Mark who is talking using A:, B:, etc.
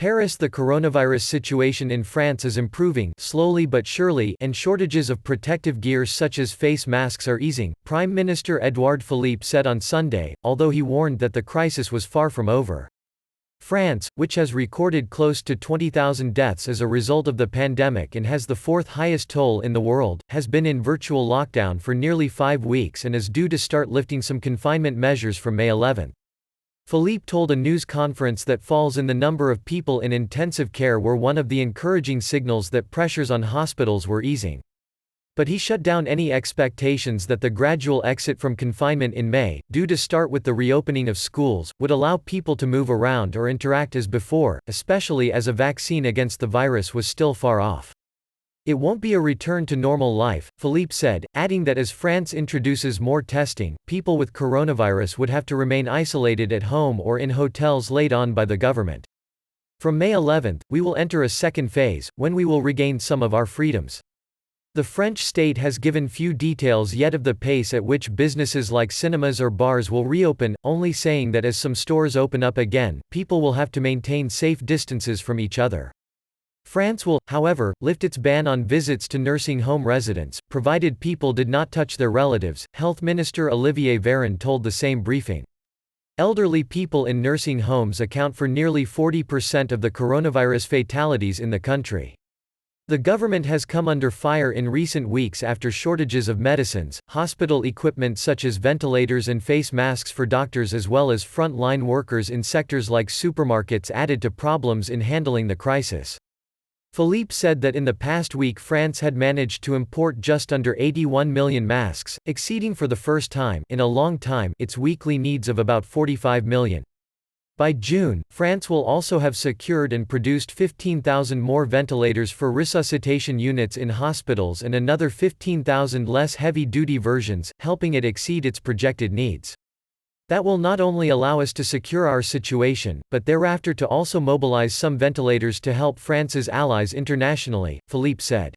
A: Paris. The coronavirus situation in France is improving, slowly but surely, and shortages of protective gear such as face masks are easing, Prime Minister Édouard Philippe said on Sunday, although he warned that the crisis was far from over. France, which has recorded close to 20,000 deaths as a result of the pandemic and has the fourth highest toll in the world, has been in virtual lockdown for nearly 5 weeks and is due to start lifting some confinement measures from May 11. Philippe told a news conference that falls in the number of people in intensive care were one of the encouraging signals that pressures on hospitals were easing. But he shut down any expectations that the gradual exit from confinement in May, due to start with the reopening of schools, would allow people to move around or interact as before, especially as a vaccine against the virus was still far off. It won't be a return to normal life, Philippe said, adding that as France introduces more testing, people with coronavirus would have to remain isolated at home or in hotels laid on by the government. From May 11, we will enter a second phase, when we will regain some of our freedoms. The French state has given few details yet of the pace at which businesses like cinemas or bars will reopen, only saying that as some stores open up again, people will have to maintain safe distances from each other. France will, however, lift its ban on visits to nursing home residents, provided people did not touch their relatives, Health Minister Olivier Véran told the same briefing. Elderly people in nursing homes account for nearly 40% of the coronavirus fatalities in the country. The government has come under fire in recent weeks after shortages of medicines, hospital equipment such as ventilators and face masks for doctors as well as front-line workers in sectors like supermarkets added to problems in handling the crisis. Philippe said that in the past week France had managed to import just under 81 million masks, exceeding for the first time in a long time its weekly needs of about 45 million. By June, France will also have secured and produced 15,000 more ventilators for resuscitation units in hospitals and another 15,000 less heavy-duty versions, helping it exceed its projected needs. That will not only allow us to secure our situation, but thereafter to also mobilize some ventilators to help France's allies internationally, Philippe said.